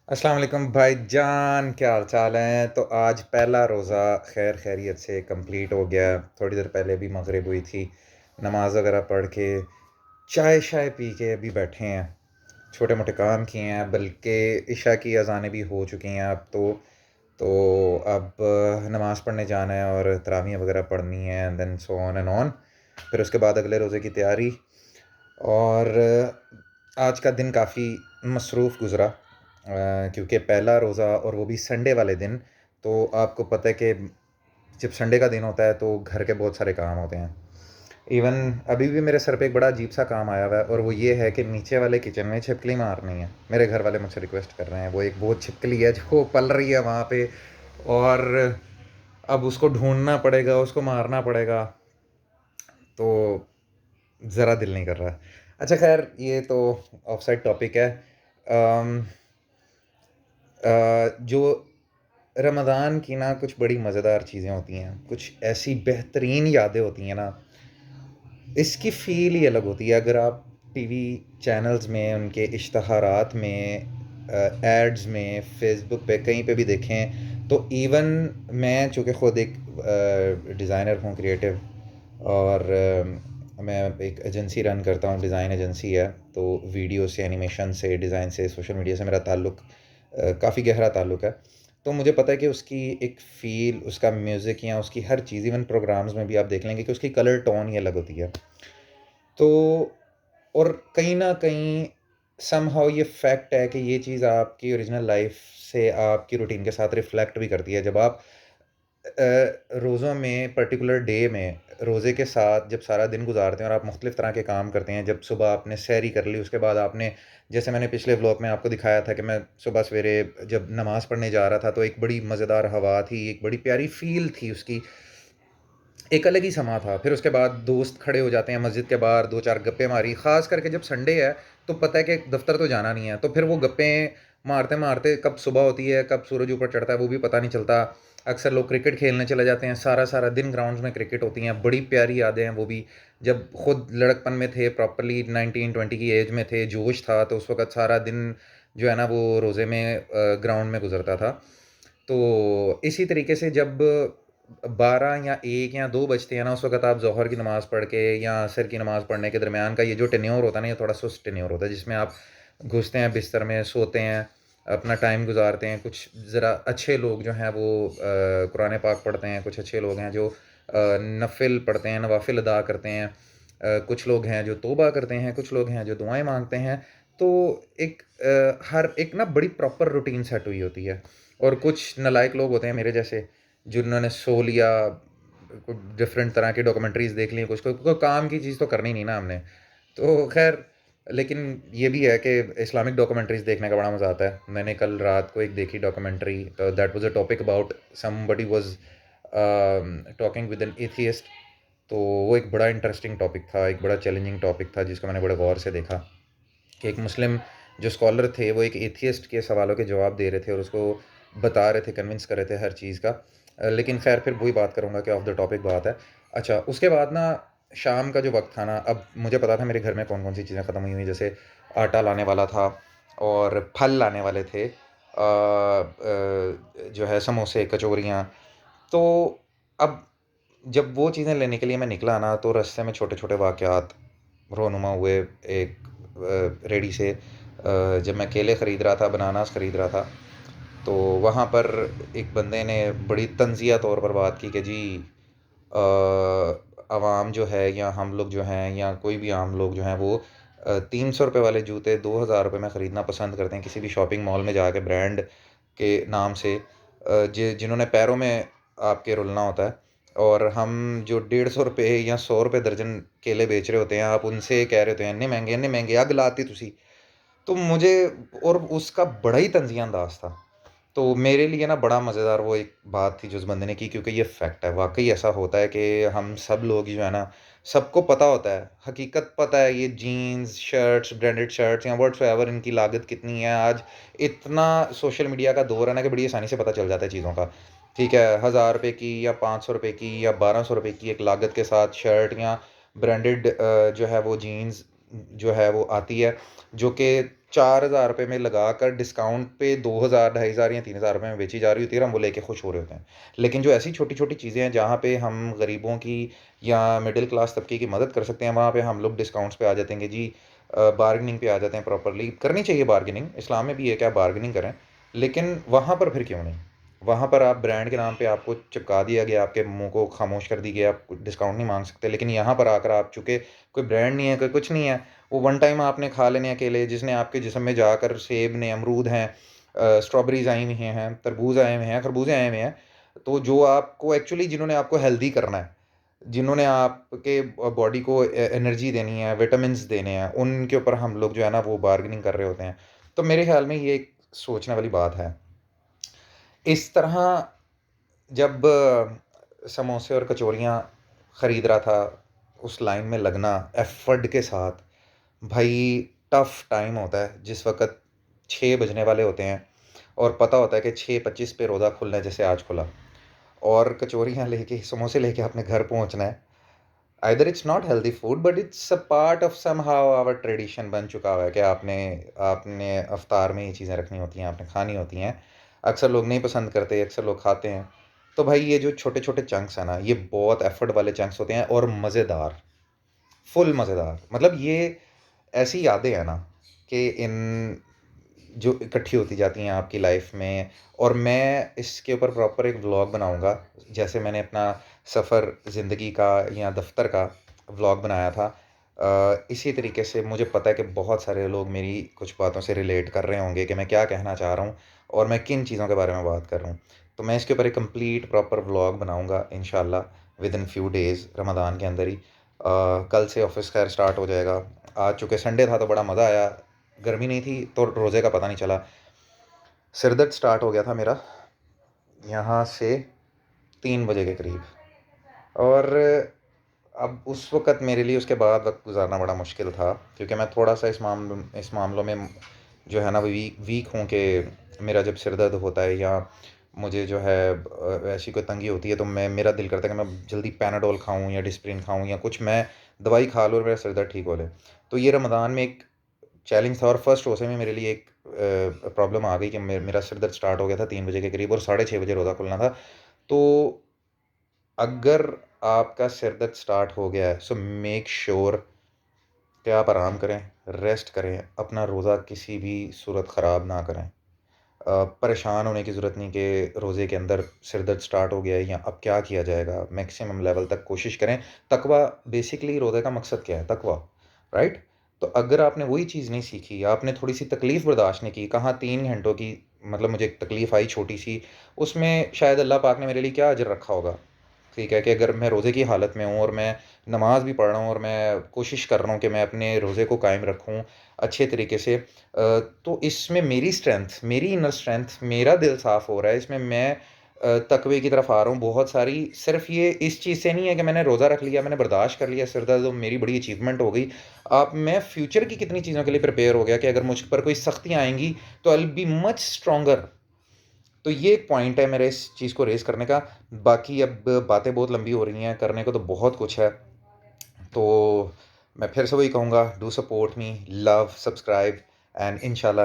अस्सलाम वालेकुम भाईजान, क्या हाल चाल हैं? तो आज पहला रोज़ा खैर खैरियत से कंप्लीट हो गया। थोड़ी देर पहले भी मगरिब हुई थी। नमाज वगैरह पढ़ के चाय शाय पी के अभी बैठे हैं। छोटे मोटे काम किए हैं, बल्कि इशा की अजानें भी हो चुकी हैं अब तो अब नमाज पढ़ने जाना है और तरावियाँ वगैरह पढ़नी है, and then so on and on. फिर उसके बाद अगले रोज़े की तैयारी। और आज का दिन काफ़ी मसरूफ़ गुज़रा, क्योंकि पहला रोज़ा और वो भी संडे वाले दिन। तो आपको पता है कि जब संडे का दिन होता है तो घर के बहुत सारे काम होते हैं। इवन अभी भी मेरे सर पे एक बड़ा अजीब सा काम आया हुआ है, और वो ये है कि नीचे वाले किचन में छिपकली मारनी है। मेरे घर वाले मुझसे रिक्वेस्ट कर रहे हैं, वो एक बहुत छिपकली है जो पल रही है वहाँ पे, और अब उसको ढूंढना पड़ेगा, उसको मारना पड़ेगा। तो ज़रा दिल नहीं कर रहा। अच्छा खैर, ये तो ऑफ साइड टॉपिक है। अम, जो रमज़ान की ना कुछ बड़ी मज़ेदार चीज़ें होती हैं, कुछ ऐसी बेहतरीन यादें होती हैं ना, इसकी फ़ील ही अलग होती है। अगर आप टीवी चैनल्स में, उनके इश्तहारात में, एड्स में, फेसबुक पे कहीं पे भी देखें, तो इवन मैं चूँकि ख़ुद एक डिज़ाइनर हूँ, क्रिएटिव, और मैं एक एजेंसी रन करता हूँ, डिज़ाइन एजेंसी है। तो वीडियो से, एनिमेशन से, डिज़ाइन से, सोशल मीडिया से मेरा ताल्लुक़ काफ़ी गहरा ताल्लुक़ है। तो मुझे पता है कि उसकी एक फ़ील, उसका म्यूज़िक या उसकी हर चीज़, इवन प्रोग्राम्स में भी आप देख लेंगे कि उसकी कलर टोन ही अलग होती है। तो और कहीं न कहीं समहाउ ये फैक्ट है कि ये चीज़ आपकी ओरिजिनल लाइफ़ से, आपकी रूटीन के साथ रिफ्लेक्ट भी करती है। जब आप रोज़ों में, पर्टिकुलर डे में, रोज़े के साथ जब सारा दिन गुज़ारते हैं और आप मुख्तलिफ़ तरह के काम करते हैं, जब सुबह आपने सहरी कर ली, उसके बाद आपने, जैसे मैंने पिछले व्लॉग में आपको दिखाया था कि मैं सुबह सवेरे जब नमाज़ पढ़ने जा रहा था, तो एक बड़ी मज़ेदार हवा थी, एक बड़ी प्यारी फ़ील थी उसकी, एक अलग ही समा था। फिर उसके बाद दोस्त खड़े हो जाते हैं मस्जिद के बाहर, 2-4 गप्पे मारी, ख़ास करके जब संडे है, तो पता है कि दफ़्तर तो जाना नहीं है, तो फिर वो गप्पे मारते-मारते कब सुबह होती है, कब सूरज ऊपर चढ़ता है, वो भी पता नहीं चलता। अक्सर लोग क्रिकेट खेलने चले जाते हैं, सारा-सारा दिन ग्राउंड्स में क्रिकेट होती हैं, बड़ी प्यारी यादें हैं वो भी। जब खुद लड़कपन में थे, प्रॉपर्ली 19-20 की एज में थे, जोश था, तो उस वक़्त सारा दिन जो है ना वो रोज़े में ग्राउंड में गुज़रता था। तो इसी तरीके से जब 12 या 1 या 2 बजते हैं ना, उस वक़्त आप ज़ोहर की नमाज़ पढ़ के या असर की नमाज़ पढ़ने के दरमियान का ये जो टेन्योर होता है ना, ये थोड़ा सुस्त टेन्योर होता है, जिसमें आप घुसते हैं बिस्तर में, सोते हैं, अपना टाइम गुज़ारते हैं। कुछ ज़रा अच्छे लोग जो हैं वो कुरान पाक पढ़ते हैं, कुछ अच्छे लोग हैं जो नफ़िल पढ़ते हैं, नवाफ़िल अदा करते हैं। कुछ लोग हैं जो तौबा करते हैं, कुछ लोग हैं जो दुआएँ माँगते हैं। तो एक हर एक ना बड़ी प्रॉपर रूटीन सेट हुई होती है। और कुछ नालायक लोग होते हैं मेरे जैसे, जिन्होंने सो लिया, कुछ डिफरेंट तरह की डॉक्यूमेंट्रीज़ देख ली, कुछ को काम की चीज़ तो करनी नहीं ना हमने। तो ख़ैर, लेकिन ये भी है कि इस्लामिक डॉक्यूमेंट्रीज़ देखने का बड़ा मज़ा आता है। मैंने कल रात को एक देखी documentary, that was a topic about somebody was talking with an atheist. तो वो एक बड़ा इंटरेस्टिंग टॉपिक था, एक बड़ा चैलेंजिंग टॉपिक था, जिसको मैंने बड़े गौर से देखा कि एक मुस्लिम जो स्कॉलर थे, वो एक एथियस्ट के सवालों के जवाब दे रहे थे और उसको बता रहे थे, कन्विंस कर रहे थे हर चीज़ का। लेकिन ख़ैर फिर वही बात करूँगा कि ऑफ द टॉपिक बात है। अच्छा, उसके बाद ना शाम का जो वक़्त था ना, अब मुझे पता था मेरे घर में कौन-कौन सी चीज़ें ख़त्म हुई हुई, जैसे आटा लाने वाला था और फल लाने वाले थे। जो है समोसे, कचौरियाँ। तो अब जब वो चीज़ें लेने के लिए मैं निकला ना, तो रास्ते में छोटे-छोटे वाक़यात रोनुमा हुए। एक रेहड़ी से जब मैं केले ख़रीद रहा था, बनानास ख़रीद रहा था, तो वहाँ पर एक बंदे ने बड़ी तंज़िया तौर पर बात की कि जी, अवाम जो है या हम लोग जो हैं या कोई भी आम लोग जो हैं वो ₹300 वाले जूते ₹2000 में ख़रीदना पसंद करते हैं किसी भी शॉपिंग मॉल में जाके, ब्रांड के नाम से, जिन्होंने पैरों में आपके रुलना होता है। और हम जो ₹150 या ₹100 दर्जन केले बेच रहे होते हैं, आप उनसे कह रहे होते हैं इन्ने महंगे अग लाती तुसी। तो मुझे, और उसका बड़ा ही तंज़िया अंदाज़ था। तो मेरे लिए ना बड़ा मज़ेदार वो एक बात थी जो उस बंदे ने की, क्योंकि ये फैक्ट है, वाक़ई ऐसा होता है कि हम सब लोग जो है ना, सबको पता होता है, हकीकत पता है, ये जीन्स, शर्ट्स, ब्रांडेड शर्ट्स या व्हाट्सएवर, इनकी लागत कितनी है। आज इतना सोशल मीडिया का दौर है ना कि बड़ी आसानी से पता चल जाता है चीज़ों का। ठीक है, ₹1000 की या ₹500 की या ₹1200 की एक लागत के साथ शर्ट या ब्रांडेड जो है वो जीन्स जो है वो आती है, जो कि 4000 रुपये में लगाकर डिस्काउंट पे 2000, 2500 या 3000 रुपये में बेची जा रही होती है और हम वो लेके खुश हो रहे होते हैं। लेकिन जो ऐसी छोटी-छोटी चीज़ें हैं जहाँ पे हम गरीबों की या मिडिल क्लास तबके की मदद कर सकते हैं, वहाँ पे हम लोग डिस्काउंट्स पे आ जाते हैं कि जी बार्गेनिंग पे आ जाते हैं प्रॉपर्ली। करनी चाहिए बार्गेनिंग, इस्लाम में भी है कि आप बार्गेनिंग करें, लेकिन वहाँ पर फिर क्यों नहीं? वहाँ पर आप ब्रांड के नाम पे आपको चिपका दिया गया, आपके मुँह को खामोश कर दी गया, आप डिस्काउंट नहीं माँग सकते। लेकिन यहाँ पर आकर आप चूँकि कोई ब्रांड नहीं है, कोई कुछ नहीं है, वो वन टाइम आपने खा लेने हैं केले, जिसने आपके जिस्म में जाकर सेब ने, अमरूद हैं, स्ट्रॉबेरीज़ आई हुई हैं, तरबूज आए हुए हैं, खरबूजे आए हुए हैं। तो जो आपको एक्चुअली जिन्होंने आपको हेल्दी करना है, जिन्होंने आपके बॉडी को एनर्जी देनी है, विटामिन्स देने हैं, उनके ऊपर हम लोग जो है ना वो बार्गेनिंग कर रहे होते हैं। तो मेरे ख़्याल में ये एक सोचने वाली बात है। इस तरह जब समोसे और कचौरियाँ खरीद रहा था, उस लाइन में लगना एफ़र्ट के साथ, भाई टफ़ टाइम होता है, जिस वक़्त 6 बजने वाले होते हैं और पता होता है कि 6:25 पे रोज़ा खुलना है, जैसे आज खुला, और कचौरियाँ लेके, समोसे लेके अपने घर पहुँचना है। Either it's not healthy food, but it's a part of somehow our tradition बन चुका हुआ है कि आपने आपने इफ्तार में ये चीज़ें रखनी होती हैं, आपने खानी होती हैं। अक्सर लोग नहीं पसंद करते, अक्सर लोग खाते हैं। तो भाई ये जो छोटे-छोटे चंक्स हैं ना, ये बहुत एफर्ट वाले चंक्स होते हैं और मज़ेदार, फुल मज़ेदार। मतलब ये ऐसी यादें हैं ना कि इन जो इकट्ठी होती जाती हैं आपकी लाइफ में, और मैं इसके ऊपर प्रॉपर एक व्लॉग बनाऊँगा। जैसे मैंने अपना सफ़र ज़िंदगी का या दफ़्तर का व्लॉग बनाया था। इसी तरीके से मुझे पता है कि बहुत सारे लोग मेरी कुछ बातों से रिलेट कर रहे होंगे कि मैं क्या कहना चाह रहा हूँ और मैं किन चीज़ों के बारे में बात कर रहा हूँ। तो मैं इसके ऊपर एक कंप्लीट प्रॉपर व्लॉग बनाऊँगा इंशाल्लाह विदिन फ्यू डेज़, रमज़ान के अंदर ही। कल से ऑफ़िस ख़ैर स्टार्ट हो जाएगा। आज चूँकि संडे था तो बड़ा मज़ा आया। गर्मी नहीं थी तो रोज़े का पता नहीं चला। सिर दर्द स्टार्ट हो गया था मेरा यहाँ से 3 बजे के करीब, और अब उस वक़्त मेरे लिए उसके बाद वक़्त गुज़ारना बड़ा मुश्किल था, क्योंकि मैं थोड़ा-सा इस मामलों में जो है ना वीक हूँ कि मेरा जब सिर दर्द होता है या मुझे जो है ऐसी कोई तंगी होती है, तो मेरा दिल करता है कि मैं जल्दी पैनाडोल खाऊँ या डिस्प्रिन खाऊँ या कुछ मैं दवाई खा लूँ और मेरा सिर दर्द ठीक हो ले। तो ये रमज़ान में एक चैलेंज था, और फर्स्ट रोज़े में मेरे लिए एक प्रॉब्लम आ गई कि मेरा सिर दर्द स्टार्ट हो गया था 3 बजे के करीब और साढ़े 6 बजे रोज़ा खुलना था। तो अगर आपका सिर दर्द स्टार्ट हो गया है, सो मेक श्योर कि आप आराम करें, रेस्ट करें, अपना रोज़ा किसी भी सूरत ख़राब ना करें। परेशान होने की ज़रूरत नहीं कि रोज़े के अंदर सिर दर्द स्टार्ट हो गया है या अब क्या किया जाएगा, मैक्सिमम लेवल तक कोशिश करें। तकवा, बेसिकली रोज़े का मकसद क्या है? तकवा, राइट? तो अगर आपने वही चीज़ नहीं सीखी, आपने थोड़ी-सी तकलीफ़ बर्दाश्त नहीं की, कहाँ 3 घंटों की, मतलब मुझे एक तकलीफ़ आई छोटी-सी, उसमें शायद अल्लाह पाक ने मेरे लिए क्या अजर रखा होगा। ठीक है, कि अगर मैं रोज़े की हालत में हूँ और मैं नमाज़ भी पढ़ रहा हूँ और मैं कोशिश कर रहा हूँ कि मैं अपने रोज़े को कायम रखूँ अच्छे तरीके से, तो इसमें मेरी स्ट्रेंथ, मेरी इनर स्ट्रेंथ, मेरा दिल साफ़ हो रहा है, इसमें मैं तक़वे की तरफ आ रहा हूँ बहुत सारी। सिर्फ़ ये इस चीज़ से नहीं है कि मैंने रोज़ा रख लिया, मैंने बर्दाश्त कर लिया सिर दर्द, तो मेरी बड़ी अचीवमेंट हो गई। अब मैं फ्यूचर की कितनी चीज़ों के लिए प्रिपेयर हो गया कि अगर मुझ पर कोई सख्तियाँ आएँगी, तो I will be much stronger. तो ये एक पॉइंट है मेरे इस चीज़ को रेज़ करने का। बाकी अब बातें बहुत लंबी हो रही हैं, करने को तो बहुत कुछ है। तो मैं फिर से वही कहूँगा, do support me, love, subscribe, and इंशाल्लाह